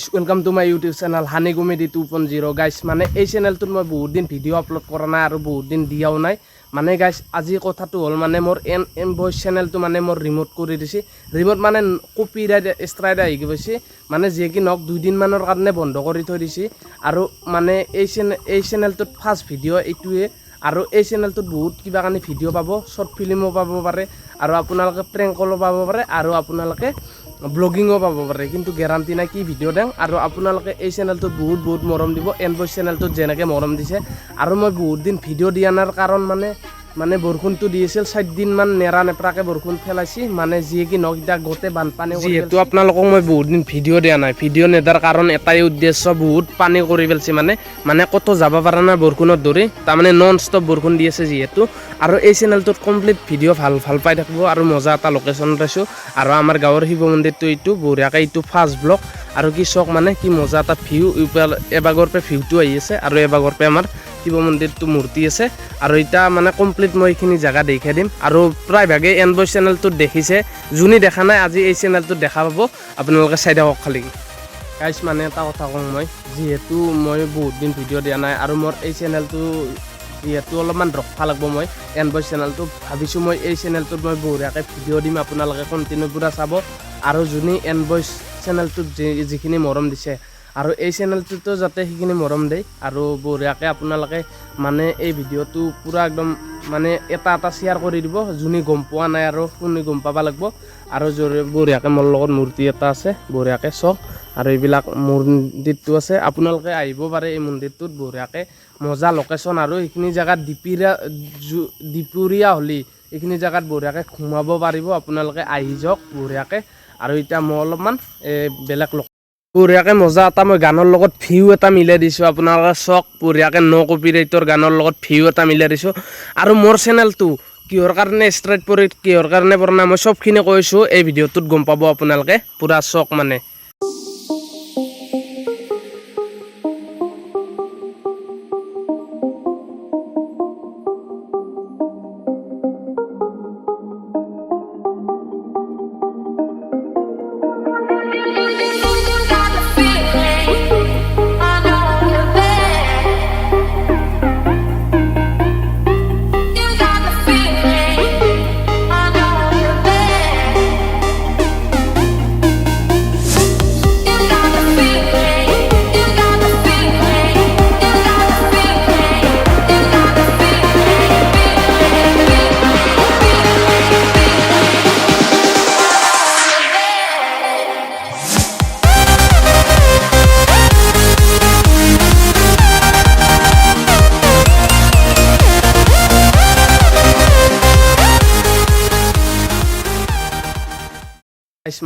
guys, welcome to my YouTube channel Honey Comedy 2.0 guys মানে এই চ্যানেলটোত মই বহুত দিন ভিডিও আপলোড কৰা নাই আৰু বহুত দিন দিয়াও নাই মানে guys আজি কথাটো হল মানে মোৰ এন ভয়েস চ্যানেলটো মানে মোৰ ৰিমোট কৰি দিছি ৰিমোট মানে কপিৰাইট ষ্ট্ৰাইক আহি গৈছে মানে যে কি নক 2 দিন মানৰ কাৰণে বন্ধ কৰি থৈ দিছি আৰু মানে এই চ্যানেলটোত ফাৰ্স্ট ভিডিও এইটোৱে আৰু এই চ্যানেলটোত বহুত কিবা কানি ভিডিও পাব শৰ্ট ফিল্মো পাব পাৰে আৰু আপোনালোকে প্ৰেংক কলো পাব পাৰে আৰু আপোনালোকে ব্লগিংও পাব পাৰে কিন্তু গ্যাৰান্টি নাই কি ভিডিও দেন আৰু আপোনালোকে এই চ্যানেলটোত বহুত মৰম দিব এন ভয়েস চ্যানেলটোত যেনেকৈ মৰম দিছে আৰু মই বহুত দিন ভিডিও দিয়ানাৰ কাৰণ মানে বৰষুণটো দিছিল 7 দিন মান নেৰা নেপৰাকে বৰষুণ ফেলাইছি মানে যিয়ে কি নকিটা গতে বানপানী যেহেতু আপোনালোকক মই বহুত দিন ভিডিও দিয়া নাই ভিডিও নেদাৰ কাৰণ এটাই উদ্দেশ্য বহুত পানী কৰি পেলছি মানে কত যাব পাৰা না বৰষুণৰ দৰে তাৰমানে নন ষ্টপ বৰষুণ দি আছে যেহেতু আৰু এই চ্যানেলটোত কমপ্লিট ভিডিও ভাল পাই থাকিব আৰু মজা এটা লোকেশন পাইছো আৰু আমাৰ গাঁৱৰ শিৱ মন্দিৰটো এইটো বঢ়িয়াকে এইটো ফাৰ্স্ট ব্লগ আৰু কি চক মানে কি মজা এটা ভিউ এবাগৰ পে ভিউটো আহি আছে আৰু এবাগৰ পে আমাৰ শিৱ মন্দিৰটো মূৰ্তি আছে আৰু এটা মানে কমপ্লিট মই এইখিনি জায়গা দেখাই দিম আৰু প্ৰায় ভাগে এন ভয়েস চ্যানেলটোত দেখিছে যোনি দেখা নাই আজি এই চ্যানেলটোত দেখা পাব আপোনালোকে চাই থাকক খালি গাইস মানে এটা কথা কম মই যেহেতু মই বহুত দিন ভিডিও দিয়া নাই আৰু মোৰ এই চ্যানেলটো যেহেতু অলপমান ৰখা লাগব মই এন ভয়েস চ্যানেলটো ভাবিছো মই এই চ্যানেলটোত মই বঢ়িয়াকে ভিডিও দিম আপোনালোকে কন্টিনিউ পুৰা চাব আৰু যোনি এন ভয়েস চ্যানেলটোত যিখিনি মৰম দিছে আৰু এই চ্যানেলটোতো যাতে সেইখিনি মৰম দেই আৰু বঢ়িয়াকে আপোনালোকে মানে এই ভিডিওটো পুৰা একদম মানে এটা শেয়াৰ কৰি দিব যোনি গম পোৱা নাই আৰু শুনি গম পাবা লাগব আৰু বঢ়িয়াকে মোৰ লগত মূৰ্তি এটা আছে বঢ়িয়াকে চক আৰু এইবিলাক মন্দিৰটো আছে আপোনালোকে আহিব পাৰে এই মন্দিৰটোত বঢ়িয়াকে মজা লোকেশন আৰু এইখিনি জায়গাত দিপুৰীয়া হলি এইখিনি জায়গাত বঢ়িয়াকে ঘুমাব পাৰিব আপোনালোকে আহি যাওক বঢ়িয়াকে আৰু এটা মই অলপমান বেলেগ বঢ়িয়াকে মজা এটা মই গানৰ লগত ভিউ এটা মিলাই দিছোঁ আপোনালোকে চক বঢ়িয়াকে ন কপিৰাইটৰ গানৰ লগত ভিউ এটা মিলাই দিছোঁ আৰু মোৰ চেনেলটো কিহৰ কাৰণে ষ্ট্ৰাইক পৰি কিহৰ কাৰণে পৰা নাই মই চবখিনি কৈছোঁ এই ভিডিঅ'টোত গম পাব আপোনালোকে পুৰা চক মানে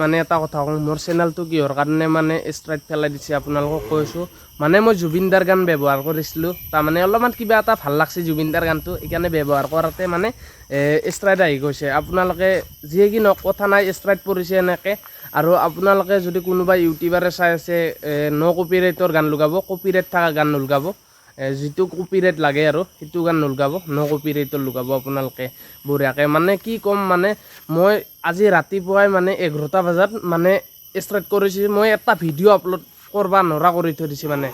মানে এটা কথা কওঁ মোৰ চেনেলটো কিহৰ কাৰণে মানে ষ্ট্ৰাইক পেলাই দিছে আপোনালোকক কৈছোঁ মানে মই জুবিনদাৰ গান ব্যৱহাৰ কৰিছিলোঁ তাৰমানে অলপমান কিবা এটা ভাল লাগছে জুবিনদাৰ গানটো এইকাৰণে ব্যৱহাৰ কৰাতে মানে ষ্ট্ৰাইক আহি গৈছে আপোনালোকে যিয়ে কি নক কথা নাই ষ্ট্ৰাইক পৰিছে এনেকৈ আৰু আপোনালোকে যদি কোনোবা ইউটিউবাৰে চাই আছে ন কপিৰাইটৰ গান লগাব কপিৰাইট থকা গান নলগাব যিটো কপিৰাইট লাগে আৰু সেইটো গান নলগাব ন কপিৰাইটৰ লগাব আপোনালোকে বঢ়িয়াকৈ মানে কি ক'ম মানে মই আজি ৰাতিপুৱাই মানে 11টা বজাত মানে ষ্টাৰ্ট কৰিছোঁ মই এটা ভিডিঅ' আপলোড কৰবা নৰা কৰি থৈ দিছোঁ মানে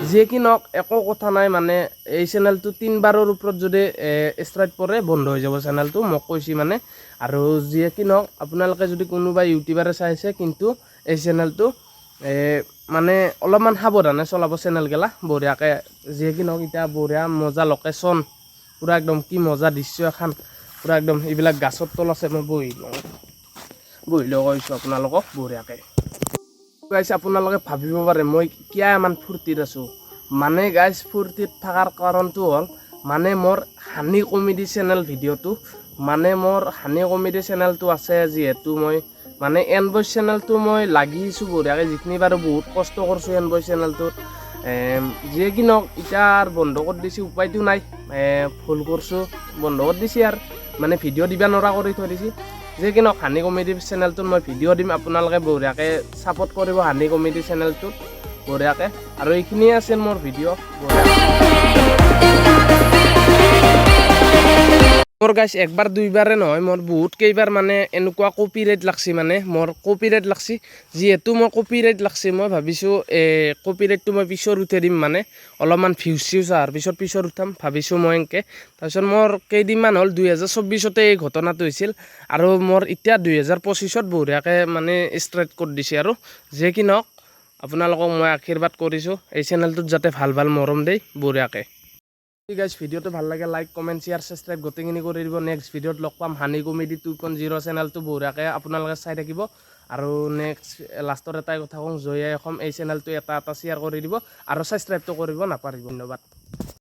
যিয়ে কি নক একো কথা নাই মানে এই চেনেলটো 3 বাৰৰ ওপৰত যদি ষ্ট্ৰাইক পৰে বন্ধ হৈ যাব চেনেলটো মোক কৈছি মানে আৰু যিয়ে কি নক আপোনালোকে যদি কোনোবা ইউটিউবাৰে চাইছে কিন্তু এই চেনেলটো মানে অলপমান সাৱধানে চলাব চেনেলগেলা বঢ়িয়াকৈ যিয়ে কি নক এতিয়া বঢ়িয়া মজা লোকেশন পুৰা একদম কি মজা দৃশ্য এখন পুৰা একদম এইবিলাক গাছৰ তল আছে মই বহিলেও কৈছোঁ আপোনালোকক বঢ়িয়াকৈ গাইছ আপোনালোকে ভাবিব পাৰে মই কিয় ইমান ফূৰ্তিত আছোঁ মানে গাইছ ফূৰ্তিত থকাৰ কাৰণটো হ'ল মানে মোৰ হানি কমেডি চেনেল ভিডিঅ'টো মানে মোৰ হানি কমেডি চেনেলটো আছে যিহেতু মই মানে এন ভয়েস চেনেলটো মই লাগিছোঁ বঢ়িয়াকৈ যিখিনি বাৰু বহুত কষ্ট কৰিছোঁ এন ভয়েস চেনেলটোত যিয়ে কি নক এতিয়া বন্ধ কৰি দিছে উপায়টো নাই ভুল কৰিছোঁ বন্ধ কৰি দিছে আৰু মানে ভিডিঅ' দিবা নৰা কৰি থৈ দিছে যে কি নক হানি কমেডি চেনেলটোত মই ভিডিঅ' দিম আপোনালোকে বঢ়িয়াকৈ ছাপোৰ্ট কৰিব হানি কমেডি চেনেলটোত বঢ়িয়াকৈ আৰু এইখিনিয়ে আছিল মোৰ ভিডিঅ' মোৰ গাইছ একবাৰ দুইবাৰে নহয় মোৰ বহুত কেইবাৰ মানে এনেকুৱা কপিৰাইট লাগছি মানে মোৰ কপিৰাইট লাগছি যিহেতু মই কপিৰাইট লাগছি মই ভাবিছোঁ কপিৰাইটটো মই পিছৰ উঠাই দিম মানে অলপমান ভিউজ চিউজ অহাৰ পিছৰ উঠাম ভাবিছোঁ মই এনেকৈ তাৰপিছত মোৰ কেইদিনমান হ'ল 2024 এই ঘটনাটো হৈছিল আৰু মোৰ এতিয়া 2025 বঢ়িয়াকৈ মানে ষ্ট্ৰেট কৰি দিছে আৰু যে কি নহওক আপোনালোকক মই আশীৰ্বাদ কৰিছোঁ এই চেনেলটোত যাতে ভাল ভাল মৰম দেই বঢ়িয়াকৈ গাইজ ভিডিঅ'টো ভাল লাগে লাইক কমেণ্ট শ্বেয়াৰ ছাবস্ক্ৰাইব গোটেইখিনি কৰি দিব নেক্সট ভিডিঅ'ত লগ পাম হানি কমেডি 2.0 চেনেলটো বঢ়িয়াকৈ আপোনালোকে চাই থাকিব আৰু নেক্সট লাষ্টৰ এটাই কথা কওঁ জয় আই অসম এই চেনেলটো এটা শ্বেয়াৰ কৰি দিব আৰু ছাবস্ক্ৰাইবটো কৰিব নাপাহৰিব ধন্যবাদ